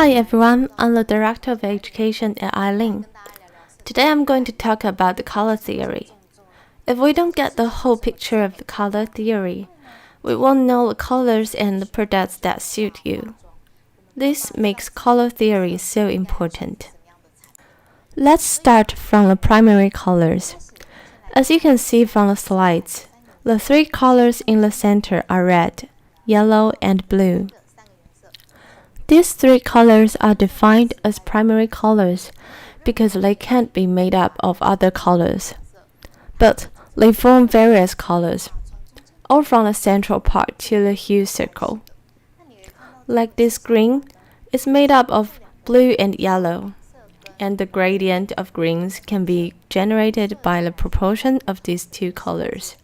Hi everyone, I'm the Director of Education at Eileen. Today I'm going to talk about the color theory. If we don't get the whole picture of the color theory, we won't know the colors and the products that suit you. This makes color theory so important. Let's start from the primary colors. As you can see from the slides, the three colors in the center are red, yellow, and blue. These three colors are defined as primary colors because they can't be made up of other colors. But they form various colors, all from the central part to the hue circle. Like this green is made up of blue and yellow, and the gradient of greens can be generated by the proportion of these two colors.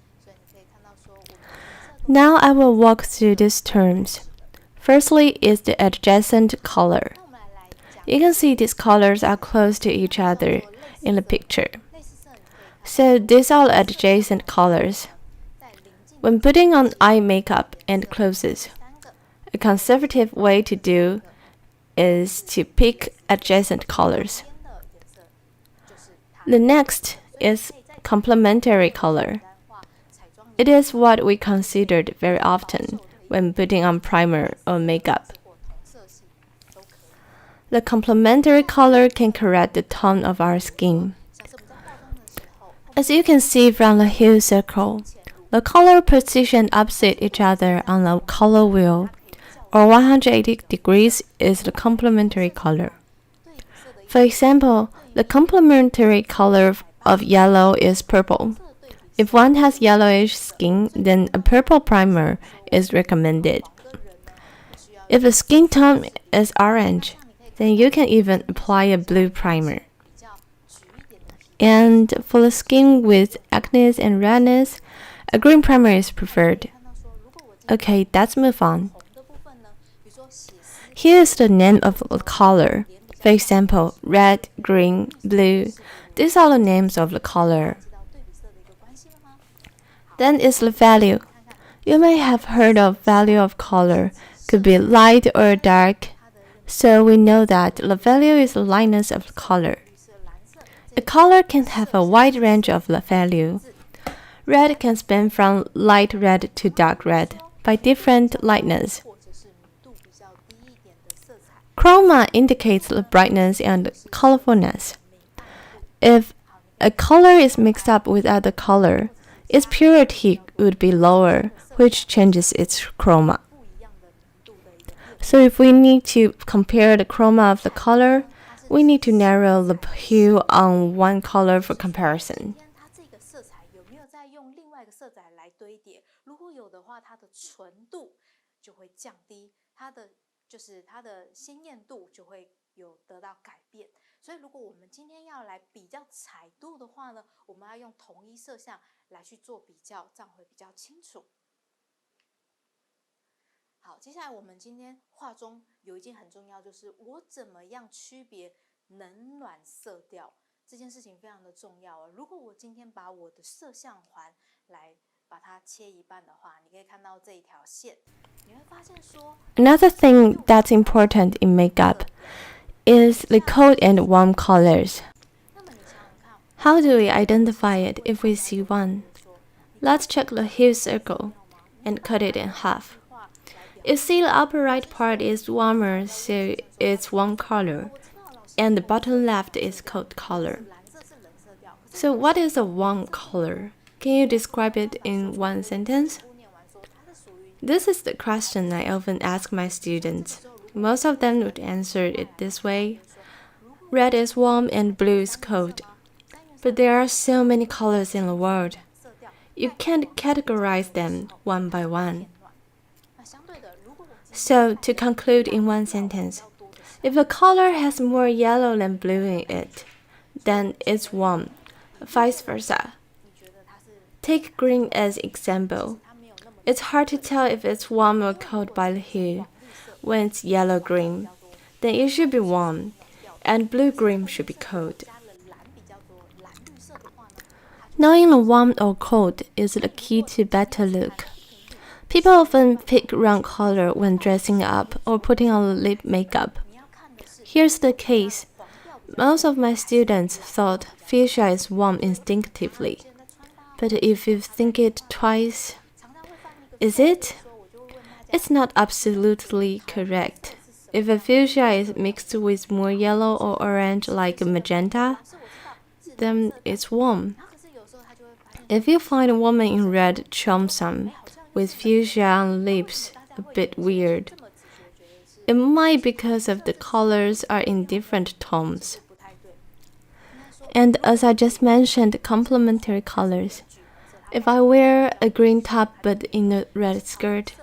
Now I will walk through these terms. Firstly is the adjacent color. You can see these colors are close to each other in the picture. So these are adjacent colors. When putting on eye makeup and clothes, a conservative way to do is to pick adjacent colors. The next is complementary color. It is what we considered very often when putting on primer or makeup. The complementary color can correct the tone of our skin. As you can see from the hue circle, the color positioned opposite each other on the color wheel, or 180 degrees, is the complementary color. For example, the complementary color of yellow is purple. If one has yellowish skin, then a purple primer is recommended. If the skin tone is orange, then you can even apply a blue primer. And for the skin with acne and redness, a green primer is preferred. Okay, let's move on. Here is the name of the color. For example, red, green, blue. These are the names of the color. Then is the value. You may have heard of value of color, could be light or dark. So we know that the value is the lightness of the color. A color can have a wide range of the value. Red can span from light red to dark red by different lightness. Chroma indicates the brightness and colorfulness. If a color is mixed up with other color, its purity would be lower, which changes its chroma. So if we need to compare the chroma of the color, we need to narrow the hue on one color for comparison.好，接下来我们今天画中有一件很重要，就是我怎么样区别冷暖色调这件事情非常的重要哦。如果我今天把我的摄像环来把它切一半的话，你可以看到这一条线，你会发现说 Another thing that's important in makeup is the cold and warm colors. How do we identify it if we see one? Let's check the hue circle and cut it in half. You see the upper right part is warmer, so it's warm color, and the bottom left is cold color. So what is a warm color? Can you describe it in one sentence? This is the question I often ask my students. Most of them would answer it this way. Red is warm and blue is cold. But there are so many colors in the world. You can't categorize them one by one. So, to conclude in one sentence, if a color has more yellow than blue in it, then it's warm, vice versa. Take green as example. It's hard to tell if it's warm or cold by the hue. When it's yellow-green, then it should be warm, and blue-green should be cold. Knowing the warm or cold is the key to better look. People often pick wrong color when dressing up or putting on lip makeup. Here's the case. Most of my students thought fuchsia is warm instinctively. But if you think it twice, is it? It's not absolutely correct. If a fuchsia is mixed with more yellow or orange like magenta, then it's warm. If you find a woman in red cheongsam with fuchsia on lips, a bit weird. It might be because of the colors are in different tones. And as I just mentioned, complementary colors. If I wear a green top but in a red skirt,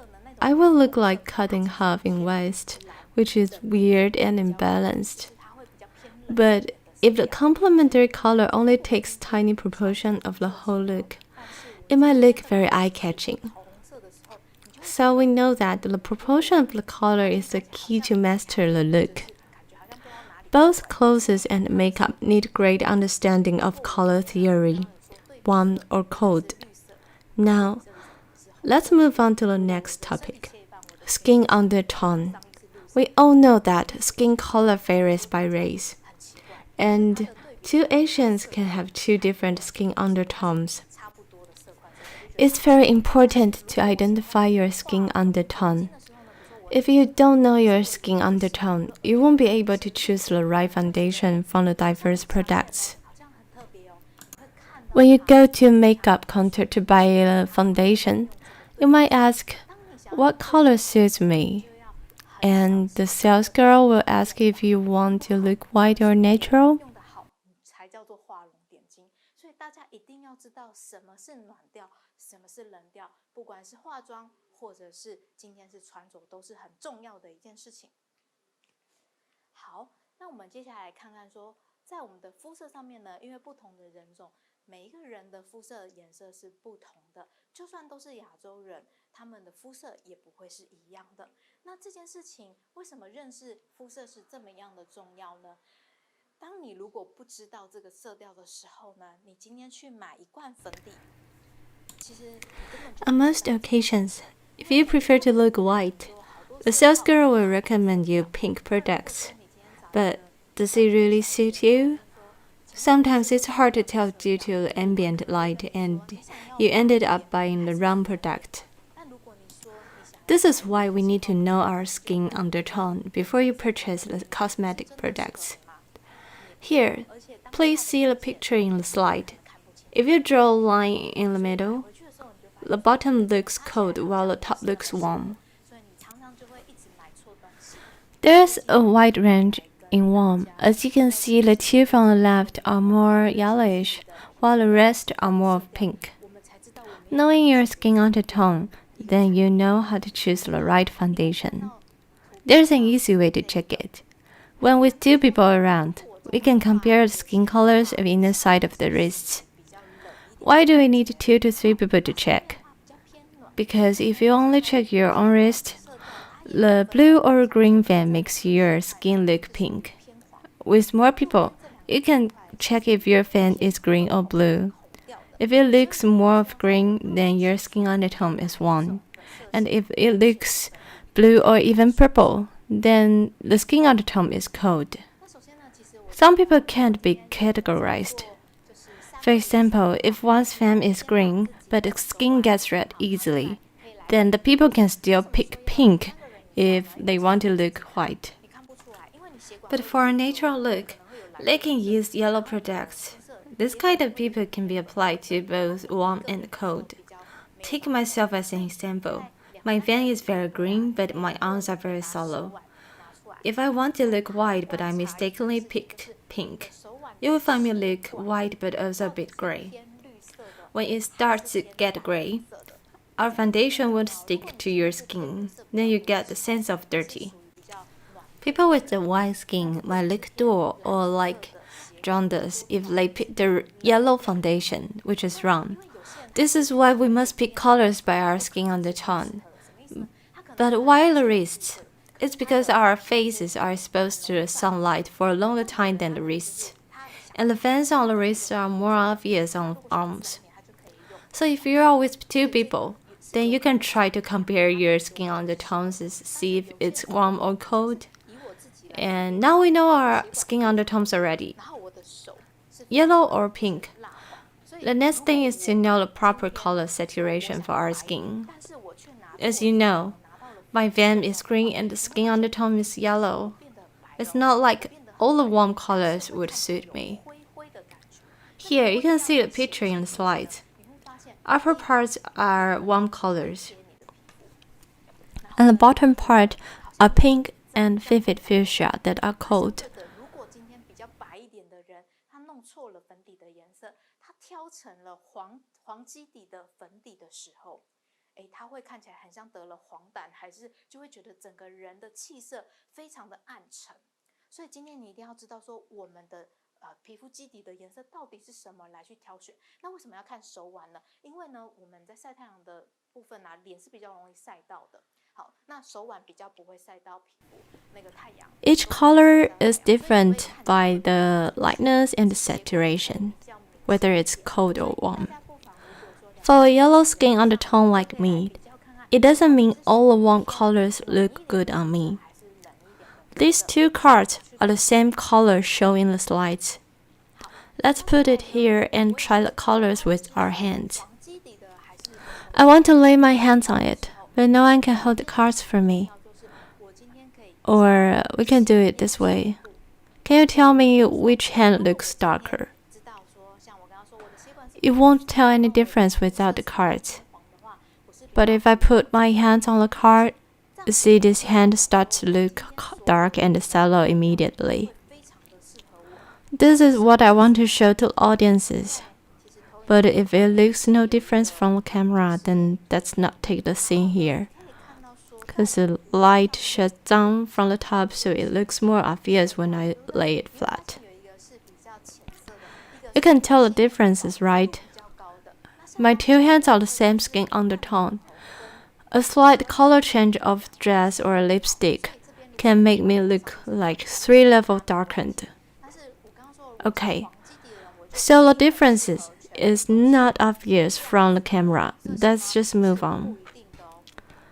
I will look like cut in half in waist, which is weird and imbalanced. But if the complementary color only takes tiny proportion of the whole look, it might look very eye-catching. So we know that the proportion of the color is the key to master the look. Both clothes and makeup need great understanding of color theory, warm or cold. Now, let's move on to the next topic, skin undertone. We all know that skin color varies by race, and two Asians can have two different skin undertones. It's very important to identify your skin undertone. If you don't know your skin undertone, you won't be able to choose the right foundation from the diverse products. When you go to a makeup counter to buy a foundation, you might ask, what color suits me? And the sales girl will ask if you want to look white or natural.每一个人的肤色颜色是不同的，就算都是亚洲人，他们的肤色也不会是一样的。那这件事情为什么认识肤色是这么样的重要呢？当你如果不知道这个色调的时候呢，你今天去买一罐粉底，其实 On most occasions, if you prefer to look white, the sales girl will recommend you pink products. But does it really suit you? Sometimes it's hard to tell due to the ambient light and you ended up buying the wrong product. This is why we need to know our skin undertone before you purchase the cosmetic products. Here, please see the picture in the slide. If you draw a line in the middle, the bottom looks cold while the top looks warm. There's a wide range in warm. As you can see, the two from the left are more yellowish, while the rest are more pink. Knowing your skin undertone, then you know how to choose the right foundation. There's an easy way to check it. When with two people around, we can compare the skin colors of inner side of the wrists. Why do we need 2 to 3 people to check? Because if you only check your own wrist, the blue or green vein makes your skin look pink. With more people, you can check if your vein is green or blue. If it looks more of green, then your skin undertone is warm. And if it looks blue or even purple, then the skin undertone is cold. Some people can't be categorized. For example, if one's vein is green, but the skin gets red easily, then the people can still pick pink if they want to look white. But for a natural look, they can use yellow products. This kind of people can be applied to both warm and cold. Take myself as an example. My vein is very green, but my arms are very sallow. If I want to look white but I mistakenly picked pink, you will find me look white but also a bit gray. When it starts to get gray, our foundation won't stick to your skin, then you get the sense of dirty. People with the white skin might look dull or like jaundice if they pick the yellow foundation, which is wrong. This is why we must pick colors by our skin undertone. But why the wrists? It's because our faces are exposed to the sunlight for a longer time than the wrists, and the veins on the wrists are more obvious on arms. So if you are with two people, then you can try to compare your skin undertones to see if it's warm or cold. And now we know our skin undertones already, 然后我的手是 yellow or pink. 蜡黄，所以 The next thing is to 如果 know 我 the proper 今天 color 我 saturation 想 for our 白 skin. 但是我却拿 As 错 you 了 know, 拿到了 my 粉色 van 的 is 话 green and the skin undertone is yellow. 变得白 It's 了 not like 变得很 all the 白 warm 但是 colors 会 would 看起来 suit 有 me. 灰灰的感觉。 Here, 那 you 个 can 灰 see 这 the 样子写 picture in the 起来呢 slides. 你会发现 Upper 第一个 parts are warm colors, 贴你的皮肤， and the bottom part are pink and vivid fuchsia that are 相 cold. 对的，如果今天比较白一点的人，他弄错了粉底的颜色，他挑成了黄基底的粉底的时候，他会看起来很像得了黄疸，还是就会觉得整个人的气色非常的暗沉。所以今天你一定要知道说我们的皮肤基底的颜色到底是什么来去挑选。那为什么要看手腕呢？因为呢我们在晒太阳的部分啊，脸是比较容易晒到的。好，那手腕比较不会晒到皮肤那个太阳。 Each color is different by the lightness and the saturation, whether it's cold or warm. For a yellow skin undertone like me, it doesn't mean all the warm colors look good on me. These two cards are the same color shown in the slides. Let's put it here and try the colors with our hands. 黄基底的还是 I want to lay my hands on it, but no one can hold the cards for me. 就是我今天可以 Or we can do it this way. Can you tell me which hand looks darker? 知道说像我刚刚说我的血管是 You won't tell any difference without the cards. 黄的话，我是 But if I put my hands on the card, you see this hand starts to look dark and sallow immediately. 非常的适合我。 This is what I want to show to audiences. But if it looks no difference from the camera, then let's not take the scene here. 可以看到说， Because the light sheds down from the top, so it looks more obvious when I lay it flat. 有一个是比较浅色的，一个 You can tell the differences, right? 比较高的。那像 My two hands are the same skin undertone. A slight color change of dress or lipstick 这边 can make me look like 3 levels darkened. 但是我刚刚说 Okay, 黄基底的人，我就 so the differences is not obvious from the camera. Let's just move on. 不一定的哦。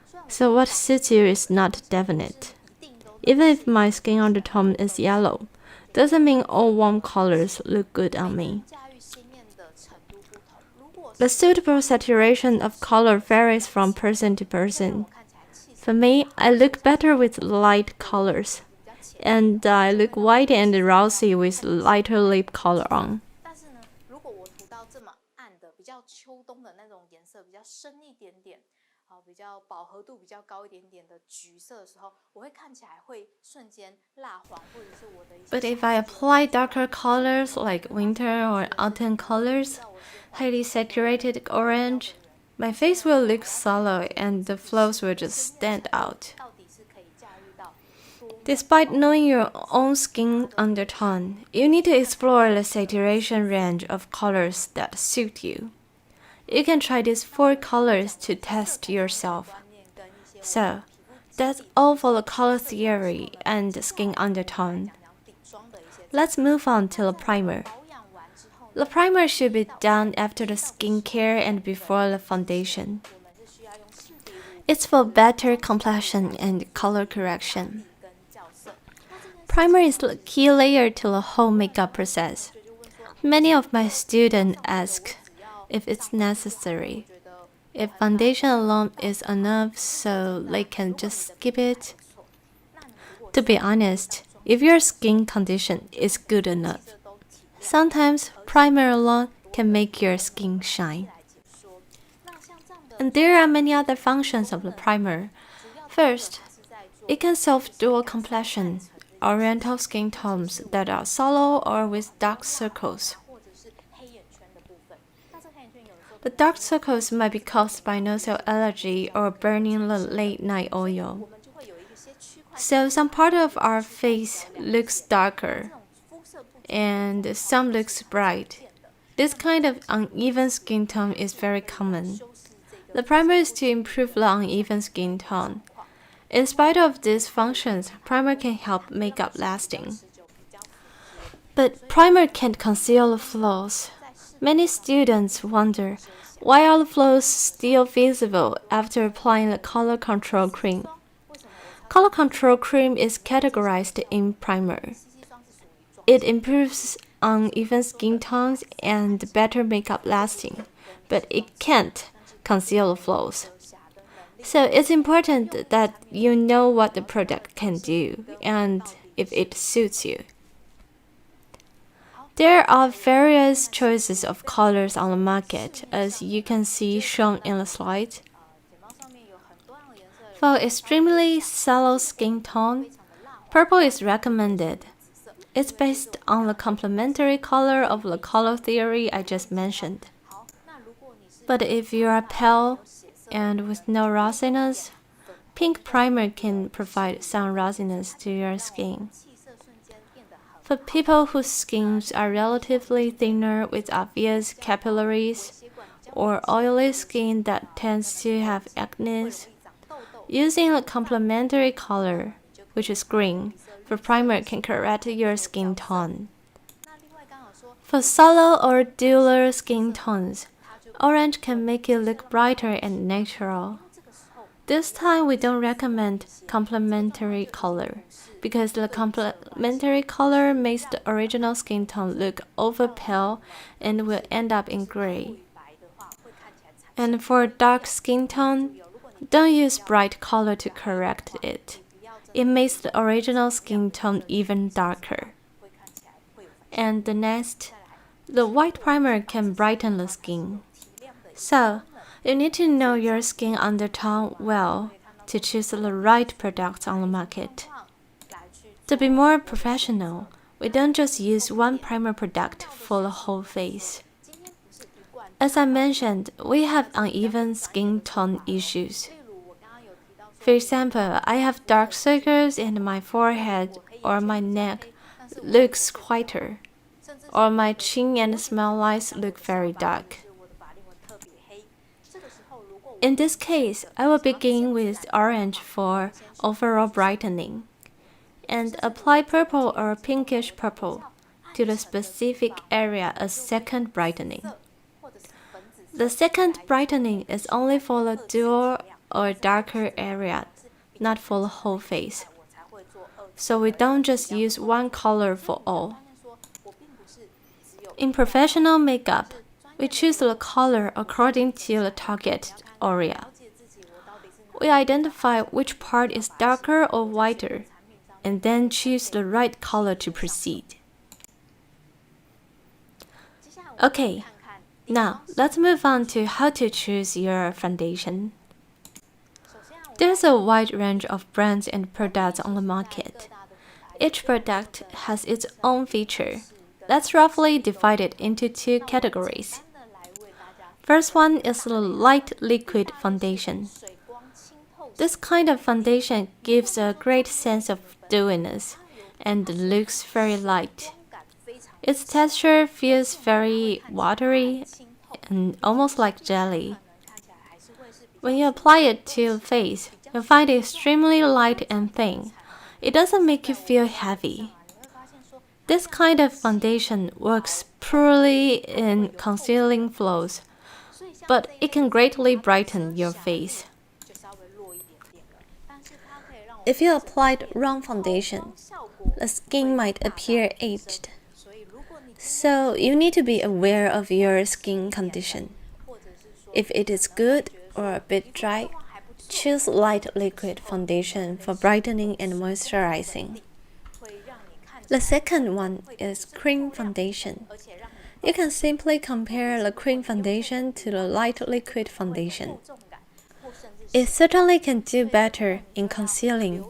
虽然我 So what suits you is not definite. 一定都 Even if my skin undertone is yellow, doesn't mean all warm colors look good on me. 驾驭鲜艳的程度不同。如果 The 是 suitable saturation of color varies from person to 让 person. 我看起来气色 For me, I look better with light colors, 比较浅， and I look white and rosy with lighter lip color on. 但是呢，如果我涂到这么暗的，比较秋冬的那种颜色，比较深一点点，好，比较饱和度比较高一点点的橘色的时候，我会看起来会瞬间蜡黄，或者是我的一些 But if I apply darker colors like winter or autumn colors, highly saturated orange, my face will look sallow and the flows will just stand out. 到底是可以驾驭到多 Despite knowing your own skin undertone, you need to explore the saturation range of colors that suit you. You can try these 4 colors to test yourself. 观念跟一些 So, that's all for the color theory and skin undertone. 讲底妆的一些 Let's move on to the primer. 保养完之后呢， The primer should be done after the skincare and before the foundation. 我们是需要用试底乳 It's for better complexion and color correction. 跟校色。那这件事 Primer is the key layer to the whole makeup process. 就问说， Many of my students ask 只要 if it's necessary, 觉得 if foundation alone is enough so they can just skip it. 错，那你如果 To be honest, if your skin condition is good enough, 这都体验 sometimes primer alone can make your skin shine. 来解说，那像这样的 And there are many other functions of the primer. 主要 First, 是在做 it can solve dual complexion, oriental skin tones that are sallow or with dark circles. 或者是黑眼圈的部分。那这黑眼圈有的时候 The dark circles might be caused by nasal allergy or burning the late night oil. 我们就会有一些区块 So some part of our face looks darker 这种肤色不 and some looks bright. 见的， This kind of uneven skin tone is very common. 修饰这 The 个 primer is to improve the uneven skin tone. In spite of these functions, primer can help makeup lasting. 持久比较服帖。 But primer can't conceal the flaws. 在试 Many students wonder why are the flaws still visible after applying the color control cream. 为什么我擦 Color control cream is categorized in primer. It improves uneven skin tones and better makeup lasting, but it can't conceal flaws. So it's important that you know what the product can do and if it suits you. There are various choices of colors on the market, as you can see shown in the slide. For extremely sallow skin tone, purple is recommended. It's based on the complementary color of the color theory I just mentioned. But if you are pale and with no rossiness, pink primer can provide some rossiness to your skin. For people whose skins are relatively thinner with obvious capillaries, or oily skin that tends to have acne, using a complementary color, which is green, for primer can correct your skin tone. For sallow or duller skin tones, orange can make it look brighter and natural. This time we don't recommend complementary color, because the complementary color makes the original skin tone look over pale and will end up in gray. And for dark skin tone, don't use bright color to correct it. It makes the original skin tone even darker. And the next, the white primer can brighten the skin. So, you need to know your skin undertone well to choose the right products on the market. To be more professional, we don't just use one primer product for the whole face. As I mentioned, we have uneven skin tone issues. For example, I have dark circles and my forehead or my neck looks whiter, or my chin and smile lines look very dark. In this case, I will begin with orange for overall brightening, and apply purple or pinkish purple to the specific area as second brightening. The second brightening is only for the dual or darker area, not for the whole face. So we don't just use one color for all. In professional makeup, we choose the color according to the target area. We identify which part is darker or whiter, and then choose the right color to proceed. Okay, now let's move on to how to choose your foundation. There's a wide range of brands and products on the market. Each product has its own feature. Let's roughly divide it into two categories. First one is the light liquid foundation. This kind of foundation gives a great sense of dewiness and looks very light. Its texture feels very watery and almost like jelly. When you apply it to your face, you'll find it extremely light and thin. It doesn't make you feel heavy. This kind of foundation works poorly in concealing flaws, but it can greatly brighten your face. If you applied wrong foundation, the skin might appear aged. So you need to be aware of your skin condition. If it is good or a bit dry, choose light liquid foundation for brightening and moisturizing. The second one is cream foundation. You can simply compare the cream foundation to the light liquid foundation. It certainly can do better in concealing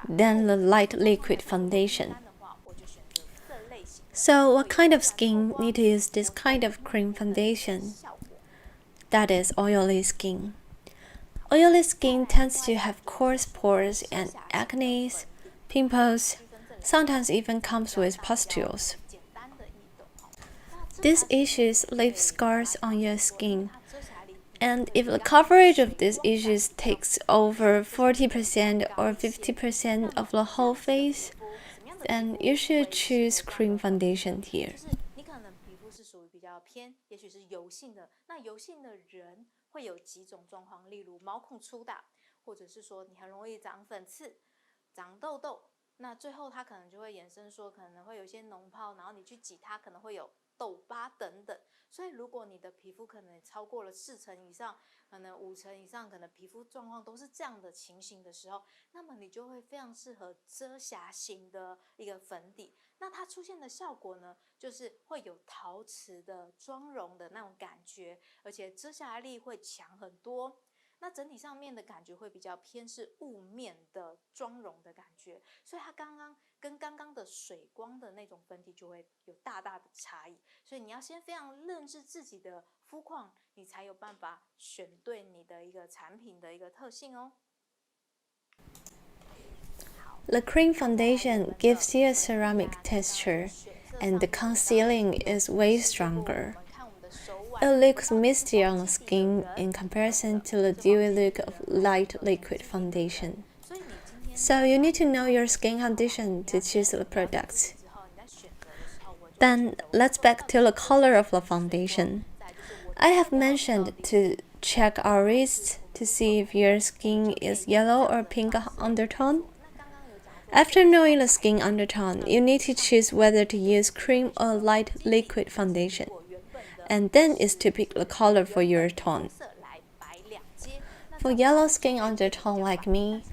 than the light liquid foundation. So what kind of skin need to use this kind of cream foundation? That is oily skin. Oily skin tends to have coarse pores and acne, pimples, sometimes even comes with pustules. These issues leave scars on your skin, and if the coverage of these issues takes over 40% or 50% of the whole face, then you should choose cream foundation here. 你可能皮肤是属于比较偏，也许是油性的。那油性的人会有几种状况，例如毛孔粗大，或者是说你很容易长粉刺，长痘痘，那最后它可能就会衍生说可能会有一些脓疱，然后你去挤它可能会有痘疤等等。所以如果你的皮肤可能超过了4成以上，可能5成以上，可能皮肤状况都是这样的情形的时候，那么你就会非常适合遮瑕型的一个粉底。那它出现的效果呢，就是会有陶瓷的妆容的那种感觉，而且遮瑕力会强很多。那整体上面的感觉会比较偏是雾面的妆容的感觉，所以它跟刚刚的水光的那种粉底就会有大大的差异。所以你要先非常认识自己的肤况，你才有办法选对你的一个产品的一个特性哦。The cream foundation gives you a ceramic texture, and the concealing is way stronger. It looks misty on the skin in comparison to the dewy look of light liquid foundation. So you need to know your skin condition to choose the product. Then let's back to the color of the foundation. I have mentioned to check our wrists to see if your skin is yellow or pink undertone. After knowing the skin undertone, you need to choose whether to use cream or light liquid foundation, and then is to pick the color for your tone. For yellow skin undertone like me,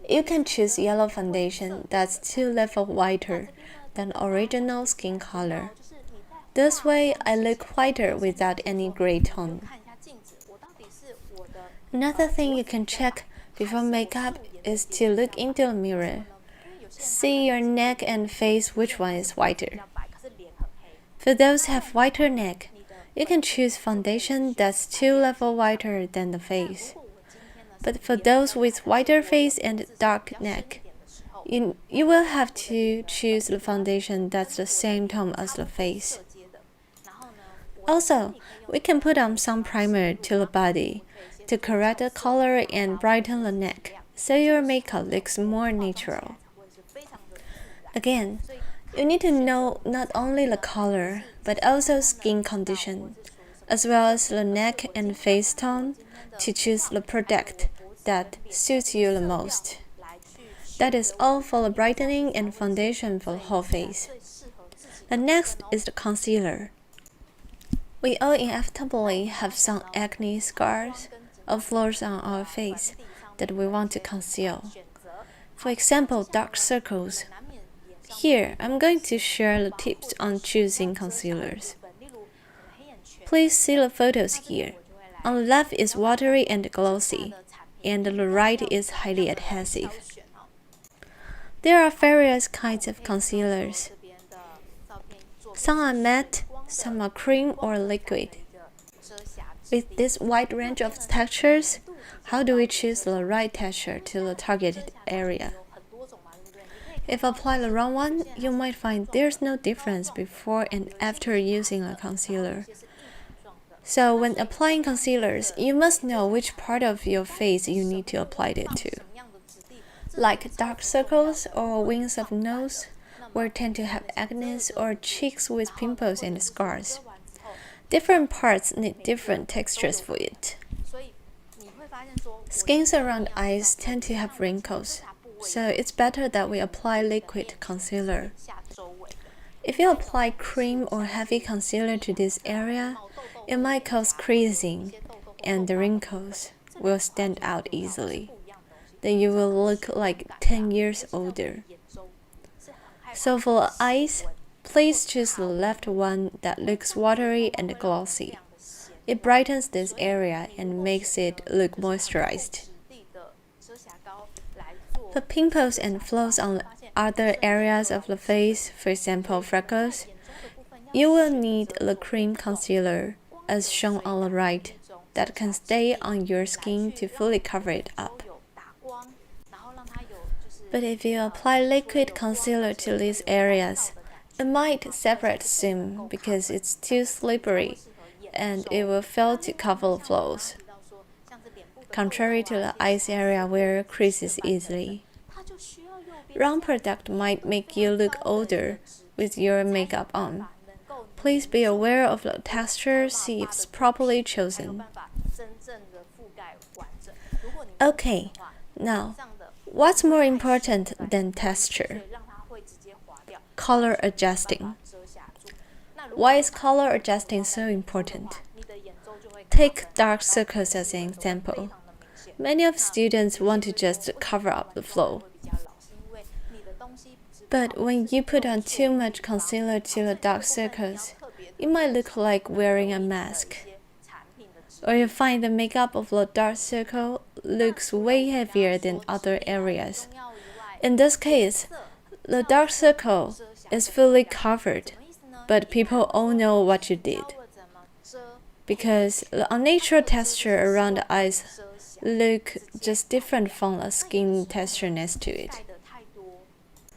you can choose yellow foundation that's 2 levels whiter than original skin color. This way, I look whiter without any gray tone. Another thing you can check before makeup is to look into the mirror. See your neck and face which one is whiter. For those who have whiter neck, you can choose foundation that's 2 levels whiter than the face. But for those with whiter face and dark neck, you will have to choose the foundation that's the same tone as the face. Also, we can put on some primer to the body to correct the color and brighten the neck, so your makeup looks more natural. Again, you need to know not only the color, but also skin condition, as well as the neck and face tone to choose the product that suits you the most. That is all for the brightening and foundation for the whole face. The next is the concealer. We all inevitably have some acne scars or flaws on our face that we want to conceal. For example, dark circles. Here, I'm going to share the tips on choosing concealers. Please see the photos here. On the left is watery and glossy, and the right is highly adhesive. There are various kinds of concealers. Some are matte, some are cream or liquid. With this wide range of textures, how do we choose the right texture to the targeted area? If apply the wrong one, you might find there's no difference before and after using a concealer. So when applying concealers, you must know which part of your face you need to apply it to. Like dark circles or wings of nose, or tend to have acne or cheeks with pimples and scars. Different parts need different textures for it. Skins around eyes tend to have wrinkles, so it's better that we apply liquid concealer. If you apply cream or heavy concealer to this area, it might cause creasing, and the wrinkles will stand out easily. Then you will look like 10 years older. So for eyes, please choose the left one that looks watery and glossy. It brightens this area and makes it look moisturized. For pimples and flaws on other areas of the face, for example freckles, you will need the cream concealer, as shown on the right, that can stay on your skin to fully cover it up. But if you apply liquid concealer to these areas, it might separate soon because it's too slippery, and it will fail to cover the flaws, contrary to the eyes area where it creases easily. Wrong product might make you look older with your makeup on. Please be aware of the texture, see if it's properly chosen. Okay, now, What's more important than texture? Color adjusting. Why is color adjusting so important? Take dark circles as an example. Many of students want to just cover up the flow. But when you put on too much concealer to the dark circles, it might look like wearing a mask. Or you find the makeup of the dark circle looks way heavier than other areas. In this case, the dark circle is fully covered, but people all know what you did. Because the unnatural texture around the eyes look just different from the skin texture next to it.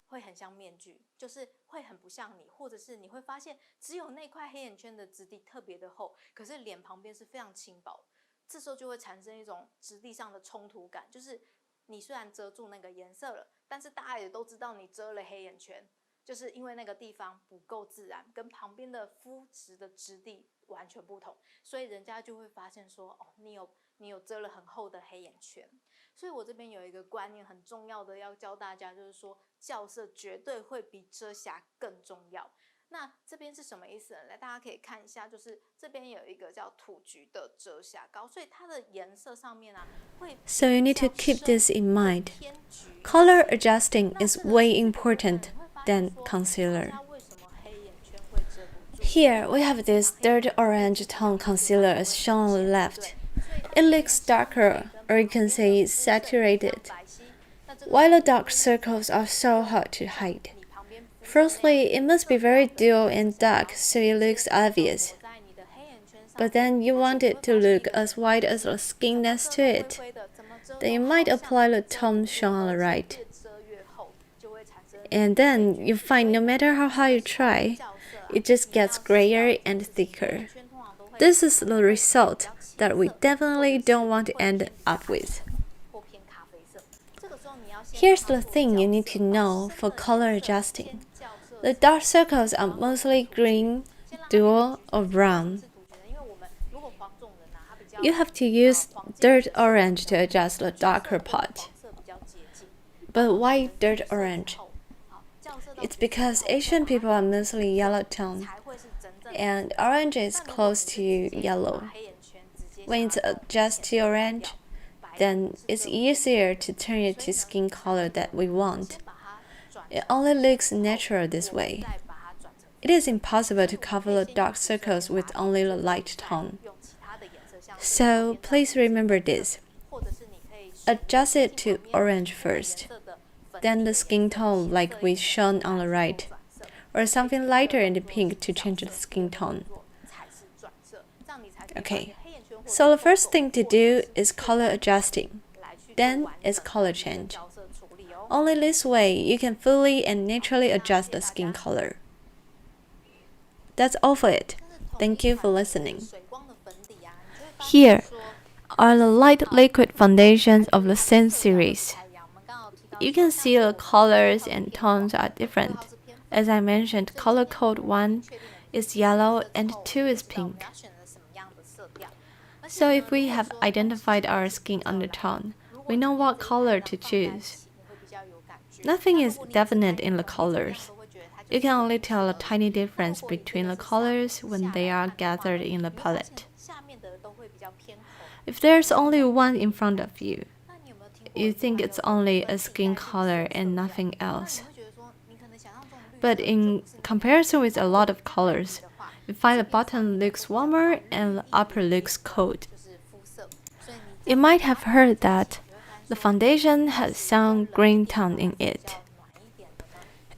会很像面具，就是会很不像你，或者是你会发现只有那块黑眼圈的质地特别的厚，可是脸旁边是非常轻薄，这时候就会产生一种质地上的冲突感，就是你虽然遮住那个颜色了，但是大家也都知道你遮了黑眼圈，就是因为那个地方不够自然，跟旁边的肤质的质地完全不同，所以人家就会发现说，哦，你有遮了很厚的黑眼圈。所以我这边有一个观念很重要的要教大家，就是说校色绝对会比遮瑕更重要。那这边是什么意思呢？来，大家可以看一下，就是这边有一个叫土橘的遮瑕膏，所以它的颜色上面啊会。So you need to keep this in mind. Color adjusting is way important than concealer. Here we have this dirt orange tone concealer as shown on the left. It looks darker, or you can say it's saturated. Why the dark circles are so hard to hide? Firstly, it must be very dull and dark so it looks obvious. But then you want it to look as white as the skin next to it. Then you might apply the tone shown on the right. And then you find no matter how hard you try, it just gets grayer and thicker. This is the result that we definitely don't want to end up with. Here's the thing you need to know for color adjusting. The dark circles are mostly green, dual, or brown. You have to use dirt orange to adjust the darker part. But why dirt orange? It's because Asian people are mostly yellow tone, and orange is close to yellow. When it's adjusted to orange, then it's easier to turn it to skin color that we want. It only looks natural this way. It is impossible to cover the dark circles with only the light tone. So please remember this. Adjust it to orange first, then the skin tone like we shown on the right, or something lighter in the pink to change the skin tone. Okay, so the first thing to do is color adjusting, then is color change. Only this way you can fully and naturally adjust the skin color. That's all for it. Thank you for listening. Here are the light liquid foundations of the same series. You can see the colors and tones are different. As I mentioned, color code 1 is yellow and 2 is pink. So if we have identified our skin undertone, we know what color to choose. Nothing is definite in the colors. You can only tell a tiny difference between the colors when they are gathered in the palette. If there's only one in front of you, you think it's only a skin color and nothing else. But in comparison with a lot of colors, you find the bottom looks warmer and the upper looks cold. You might have heard that the foundation has some green tone in it.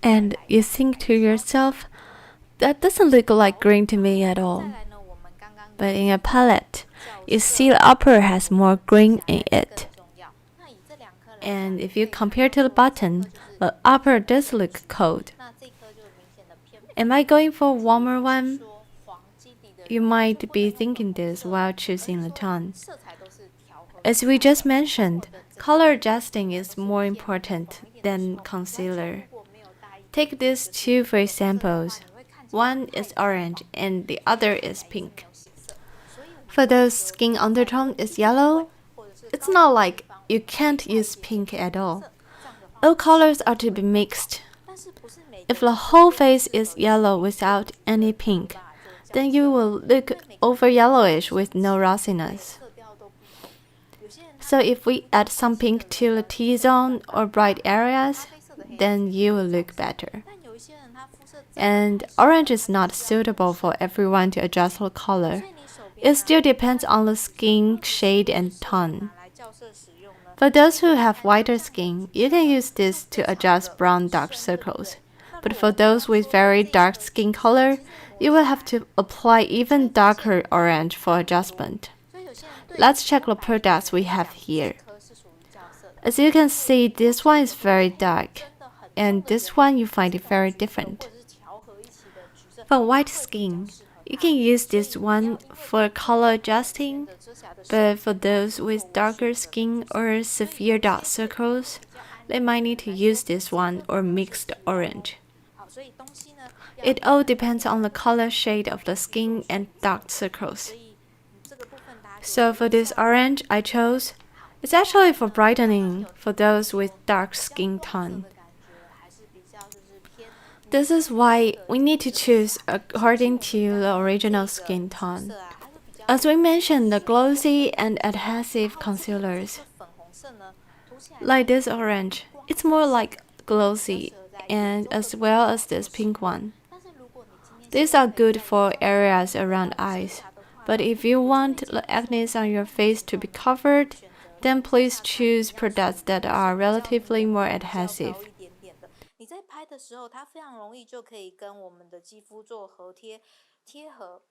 And you think to yourself, that doesn't look like green to me at all. But in a palette, you see the upper has more green in it. And if you compare to the bottom, the upper does look cold. Am I going for a warmer one? You might be thinking this while choosing the tone. As we just mentioned, color adjusting is more important than concealer. Take these two for examples. One is orange and the other is pink. For those skin undertone is yellow, it's not like you can't use pink at all. All colors are to be mixed. If the whole face is yellow without any pink, then you will look over yellowish with no rossiness. So if we add some pink to the T-zone or bright areas, then you will look better. And orange is not suitable for everyone to adjust the color. It still depends on the skin shade and tone. For those who have whiter skin, you can use this to adjust brown dark circles. But for those with very dark skin color, you will have to apply even darker orange for adjustment. Let's check the products we have here. As you can see, this one is very dark, and this one you find it very different. For white skin, you can use this one for color adjusting, but for those with darker skin or severe dark circles, they might need to use this one or mixed orange. It all depends on the color shade of the skin and dark circles. So for this orange I chose, it's actually for brightening for those with dark skin tone. This is why we need to choose according to the original skin tone. As we mentioned, the glossy and adhesive concealers, like this orange, it's more like glossy, and as well as this pink one. These are good for areas around eyes, but if you want the acne on your face to be covered, then please choose products that are relatively more adhesive. 你在拍的时候，它非常容易就可以跟我们的肌肤做贴合，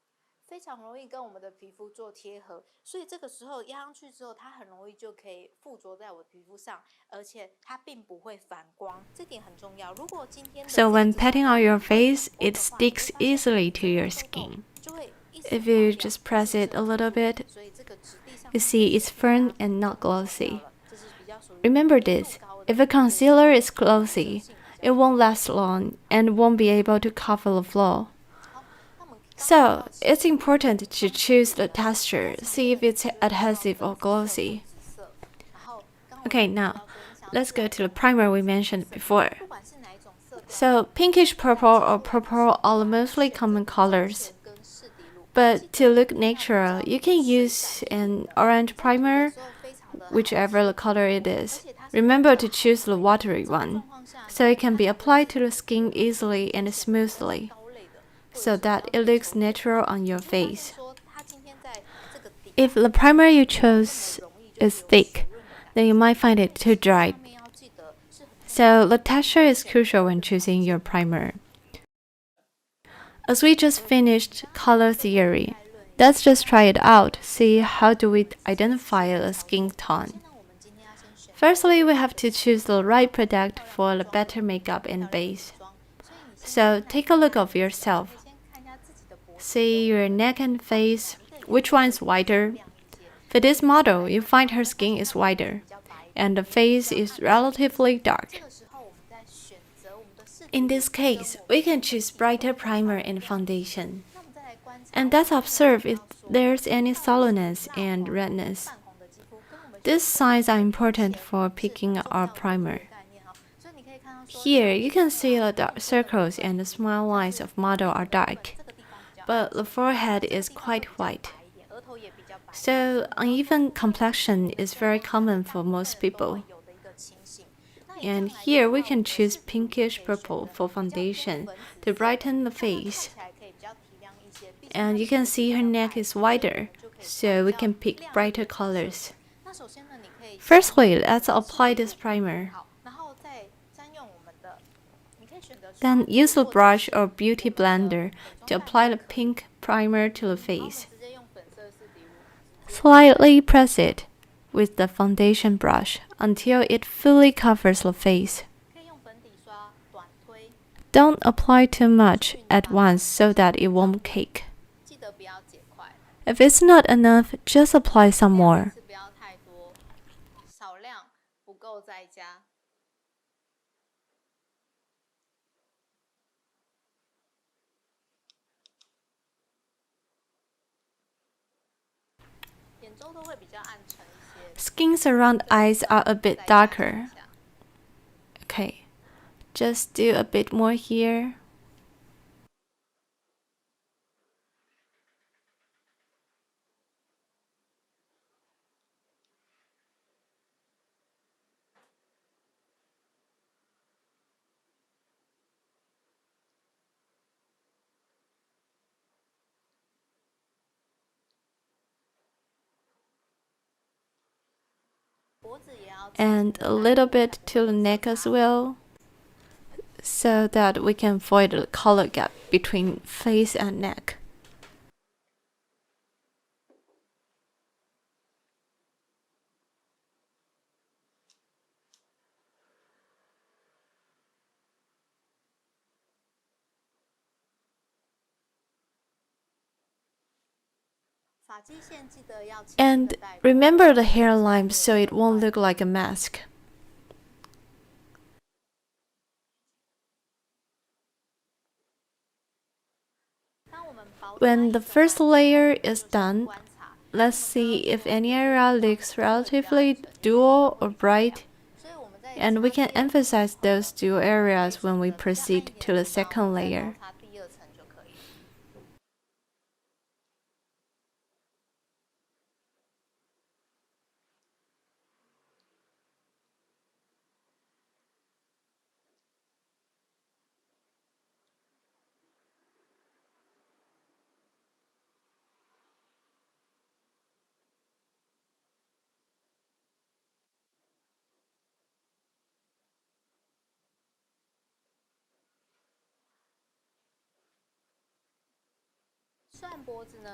非常容易跟我们的皮肤做贴合，所以这个时候压上去之后，它很容易就可以附着在我的皮肤上，而且它并不会反光，这点很重要。如果今天 So when patting on your face, it sticks easily to your skin. If you just press it a little bit, you see it's firm and not glossy. Remember this, if a concealer is glossy, it won't last long and won't be able to cover the flaw. So, it's important to choose the texture, see if it's adhesive or glossy. Okay, now, let's go to the primer we mentioned before. So, pinkish purple or purple are the mostly common colors. But to look natural, you can use an orange primer, whichever the color it is. Remember to choose the watery one, so it can be applied to the skin easily and smoothly, so that it looks natural on your face. If the primer you chose is thick, then you might find it too dry. So the texture is crucial when choosing your primer. As we just finished color theory, let's just try it out, see how do we identify a skin tone. Firstly, we have to choose the right product for the better makeup and base. So take a look of yourself. See your neck and face, which one is whiter? For this model, you find her skin is whiter, and the face is relatively dark. In this case, we can choose brighter primer and foundation. And let's observe if there's any sallowness and redness. These signs are important for picking our primer. Here, you can see the dark circles and the smile lines of model are dark, but the forehead is quite white. So, uneven complexion is very common for most people. And here we can choose pinkish purple for foundation to brighten the face. And you can see her neck is wider, so we can pick brighter colors. Firstly, let's apply this primer. Then use a brush or beauty blender to apply the pink primer to the face. Slightly press it with the foundation brush until it fully covers the face. Don't apply too much at once so that it won't cake. If it's not enough, just apply some more. Skins around eyes are a bit darker. Okay, just do a bit more here. And a little bit to the neck as well, so that we can avoid the color gap between face and neck. And remember the hairline so it won't look like a mask. When the first layer is done, let's see if any area looks relatively dull or bright, and we can emphasize those dull areas when we proceed to the second layer.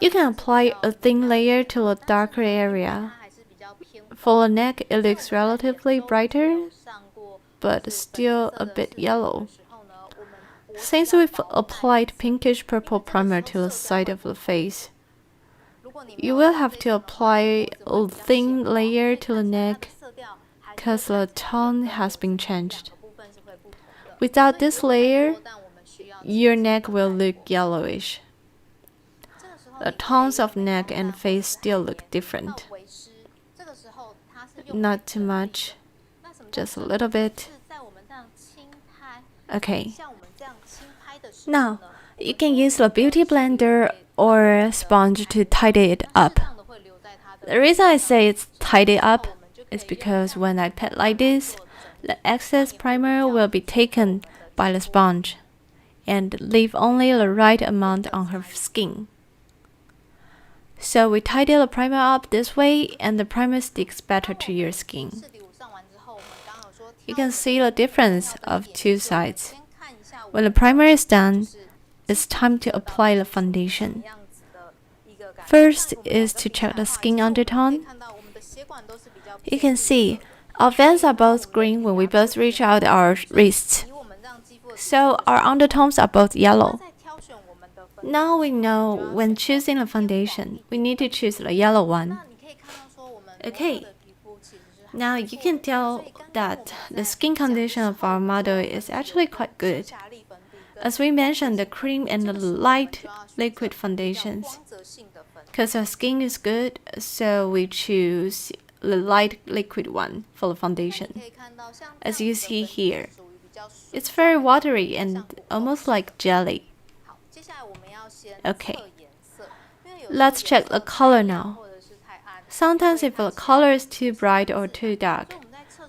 You can apply a thin layer to a darker area. For the neck, it looks relatively brighter, but still a bit yellow. Since we've applied pinkish purple primer to the side of the face, you will have to apply a thin layer to the neck because the tone has been changed. Without this layer, your neck will look yellowish. The tones of neck and face still look different. Not too much, just a little bit. Okay. Now, you can use the beauty blender or sponge to tidy it up. The reason I say it's tidy up is because when I pat like this, the excess primer will be taken by the sponge and leave only the right amount on her skin. So we tidy the primer up this way and the primer sticks better to your skin. You can see the difference of two sides. When the primer is done, it's time to apply the foundation. First is to check the skin undertone. You can see our veins are both green when we both reach out our wrists. So our undertones are both yellow. Now we know when choosing a foundation, we need to choose the yellow one. Okay. Now you can tell that the skin condition of our model is actually quite good. As we mentioned, the cream and the light liquid foundations. Because her skin is good, so we choose the light liquid one for the foundation. As you see here, it's very watery and almost like jelly. Okay, let's check the color now. Sometimes if the color is too bright or too dark,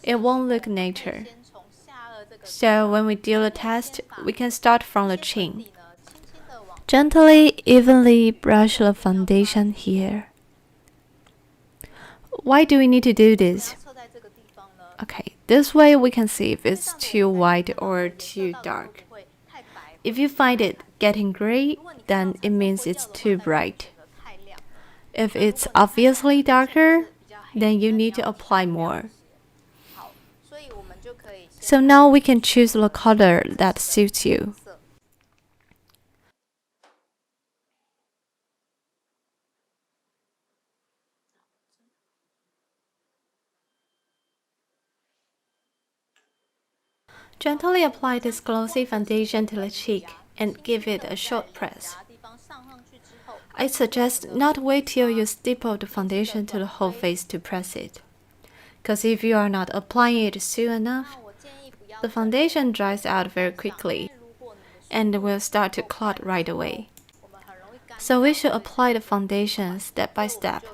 it won't look natural. So when we do the test, we can start from the chin. Gently, evenly brush the foundation here. Why do we need to do this? Okay, this way we can see if it's too white or too dark. If you find it getting gray, then it means it's too bright. If it's obviously darker, then you need to apply more. So now we can choose the color that suits you. Gently apply this glossy foundation to the cheek and give it a short press. I suggest not wait till you stipple the foundation to the whole face to press it. Because if you are not applying it soon enough, The foundation dries out very quickly and will start to clot right away. So we should apply the foundation step by step.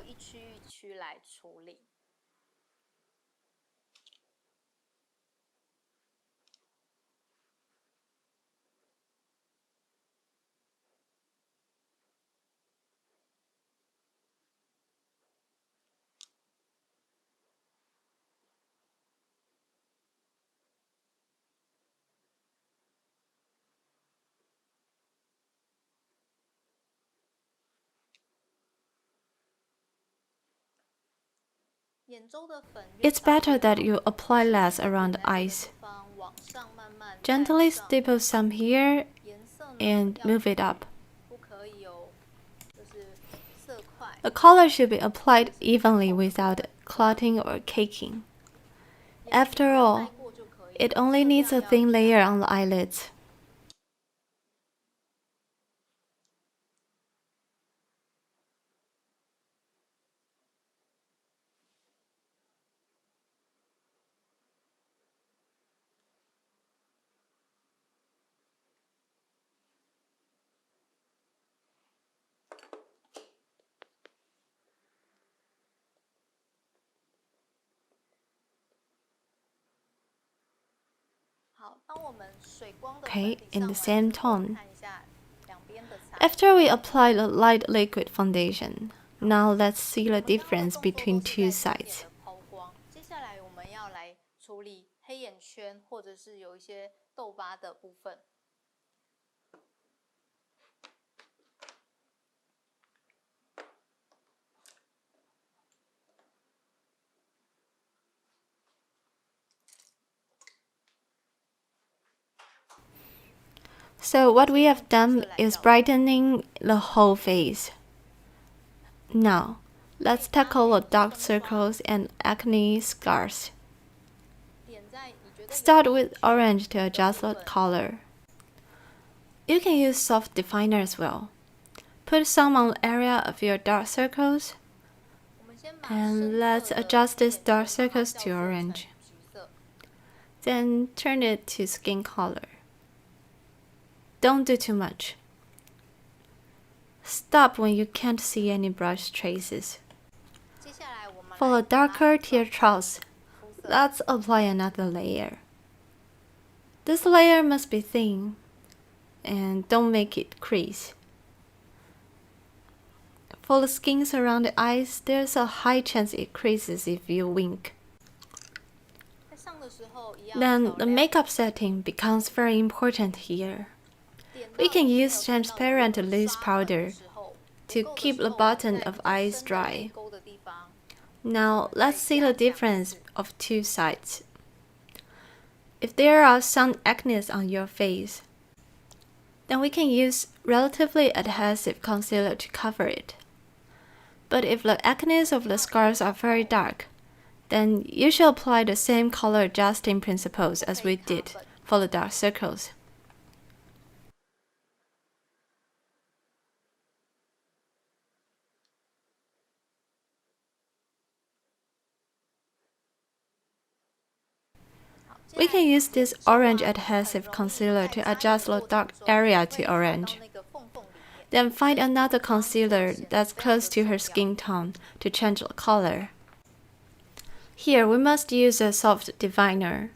It's better that you apply less around the eyes. Gently stipple some here and move it up. The color should be applied evenly without clotting or caking. After all, it only needs a thin layer on the eyelids. Okay, in the same tone. After we apply the light liquid foundation, now let's see the difference between two sides. 接下来我们要来处理黑眼圈或者是有一些痘疤的部分。So what we have done is brightening the whole face. Now, let's tackle the dark circles and acne scars. Start with orange to adjust the color. You can use soft definer as well. Put some on the area of your dark circles. And let's adjust these dark circles to orange. Then turn it to skin color. Don't do too much. Stop when you can't see any brush traces. For the darker tear troughs, let's apply another layer. This layer must be thin, and don't make it crease. For the skin around the eyes, there's a high chance it creases if you wink. Then the makeup setting becomes very important here. We can use transparent loose powder to keep the bottom of eyes dry. Now let's see the difference of two sides. If there are some acne on your face, then we can use relatively adhesive concealer to cover it. But if the acne of the scars are very dark, then you should apply the same color adjusting principles as we did for the dark circles. We can use this orange adhesive concealer to adjust the dark area to orange. Then find another concealer that's close to her skin tone to change the color. Here we must use a soft definer.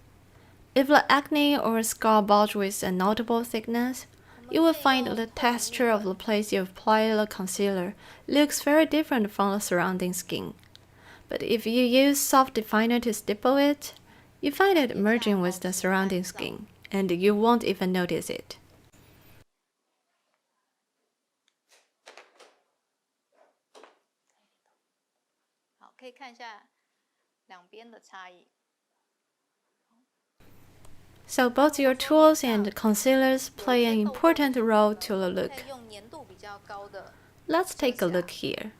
If the acne or scar bulge with a notable thickness, you will find the texture of the place you apply the concealer looks very different from the surrounding skin. But if you use soft definer to stipple it, you find it merging with the surrounding skin, and you won't even notice it. So both your tools and concealers play an important role to the look. Let's take a look here.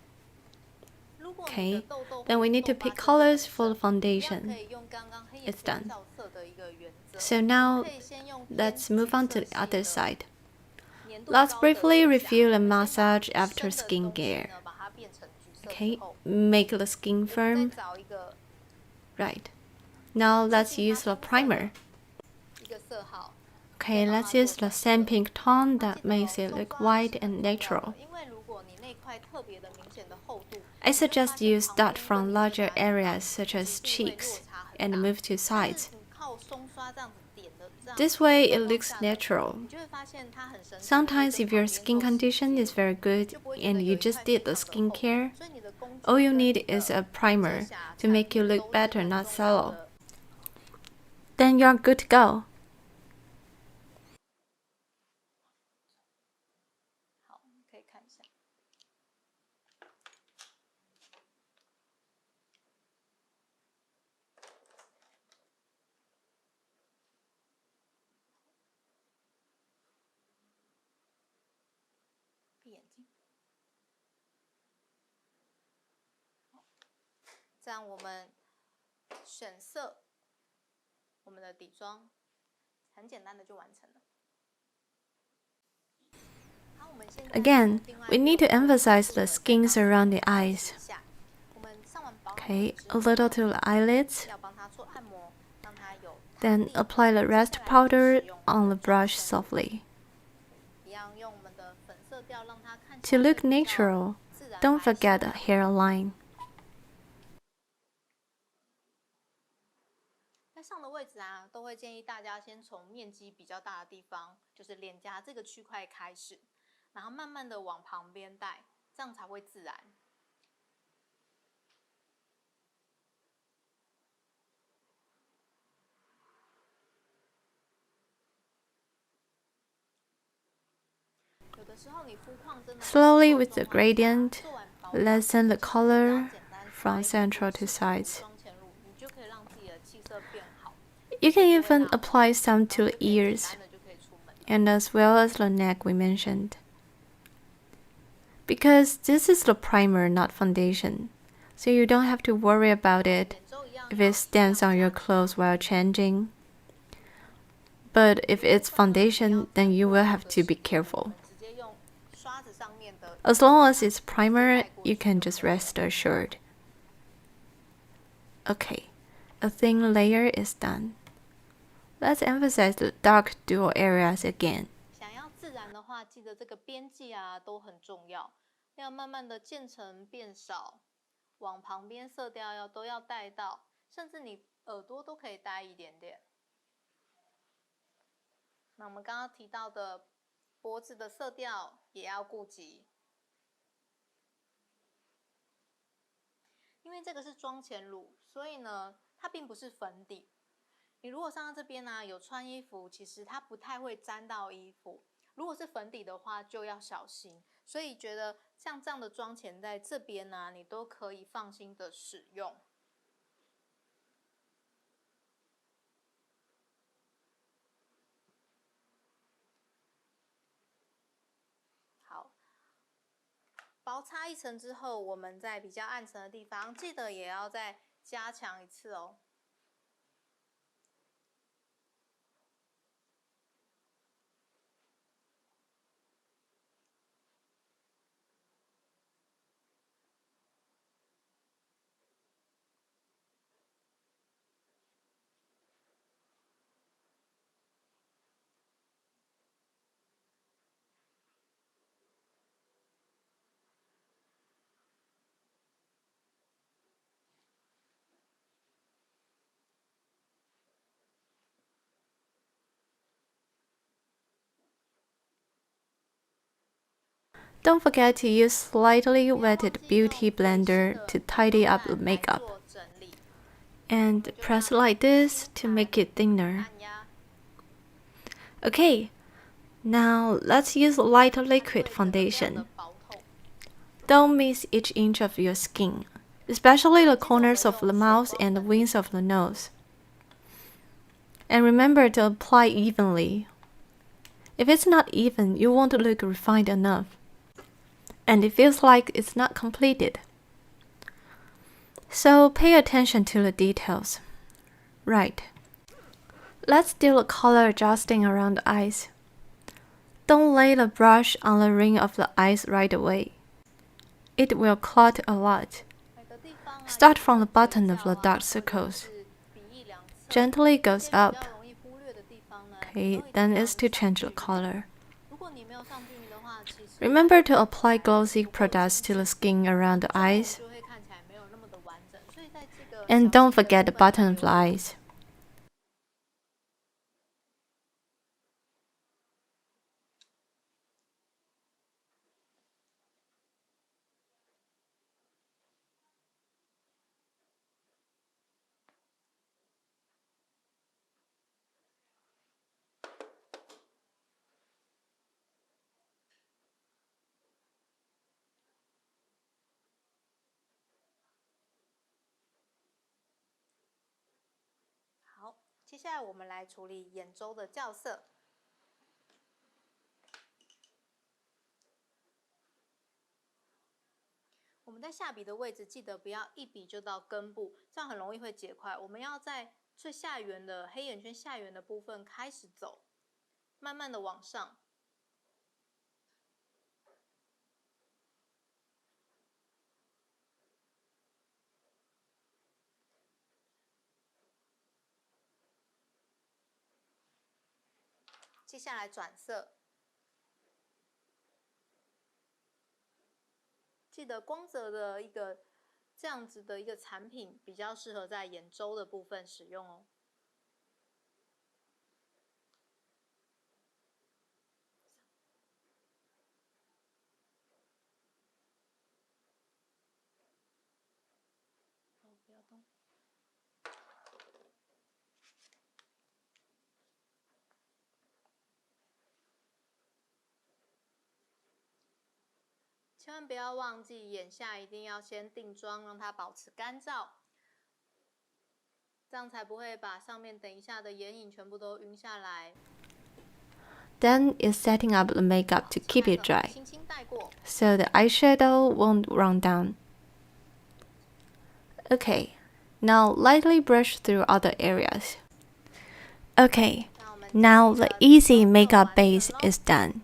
Okay, then we need to pick colors for the foundation. It's done. So now, let's move on to the other side. Let's briefly review the massage after skincare. Okay, make the skin firm. Right. Now let's use the primer. Okay, let's use the same pink tone that makes it look white and natural. I suggest you start from larger areas such as cheeks and move to sides. This way it looks natural. Sometimes if your skin condition is very good and you just did the skincare, all you need is a primer to make you look better, not sallow. Then you're good to go.这样我们选色，我们的底妆很简单的就完成了。Again, we need to emphasize the skins around the eyes. Okay, a little to the eyelids. Then apply the rest powder on the brush softly. To look natural, don't forget the hairline. 上的位置啊，都会建议大家先从面积比较大的地方，就是脸颊这个区块开始，然后慢慢的往旁边带，这样才会自然。有的时候你肤况真的 Slowly with the gradient, lessen the color from central to sides. You can even apply some to the ears, and as well as the neck we mentioned. Because this is the primer, not foundation, so you don't have to worry about it if it stands on your clothes while changing. But if it's foundation, then you will have to be careful. As long as it's primer, you can just rest assured. Okay, a thin layer is done. Let's emphasize the dark dual areas again. 想要自然的话，记得这个边际啊都很重要，要慢慢的渐层变少，往旁边色调都要带到，甚至你耳朵都可以带一点点。那我们刚刚提到的脖子的色调也要顾及，因为这个是妆前乳，所以呢，它并不是粉底。你如果上到这边呢，有穿衣服，其实它不太会沾到衣服。如果是粉底的话，就要小心。所以觉得像这样的妆前在这边呢，你都可以放心的使用。好，薄擦一层之后，我们在比较暗沉的地方，记得也要再加强一次哦。Don't forget to use slightly wetted beauty blender to tidy up the makeup. And press like this to make it thinner. Okay, now let's use light liquid foundation. Don't miss each inch of your skin, especially the corners of the mouth and the wings of the nose. And remember to apply evenly. If it's not even, you won't look refined enough. And it feels like it's not completed. So pay attention to the details. Right. Let's do the color adjusting around the eyes. Don't lay the brush on the ring of the eyes right away. It will clot a lot. Start from the bottom of the dark circles. Gently goes up. Okay, then it's to change the color. 如果你没有上均匀的话，其实 Remember to apply glossy products to the skin around the eyes. 就会看起来没有那么的完整，所以在这个 And don't forget the bottom of the eyes.好，接下来我们来处理眼周的校色。我们在下笔的位置，记得不要一笔就到根部，这样很容易会结块。我们要在最下缘的黑眼圈下缘的部分开始走，慢慢的往上。接下来转色，记得光泽的这样子的一个产品比较适合在眼周的部分使用哦。不要动。千万不要忘记，眼下一定要先定妆，让它保持干燥，这样才不会把上面等一下的眼影全部都晕下来。Then is setting up the makeup to keep it dry, 轻轻带过。 so the eyeshadow won't run down. Okay, now lightly brush through other areas. Okay, now the easy makeup base is done.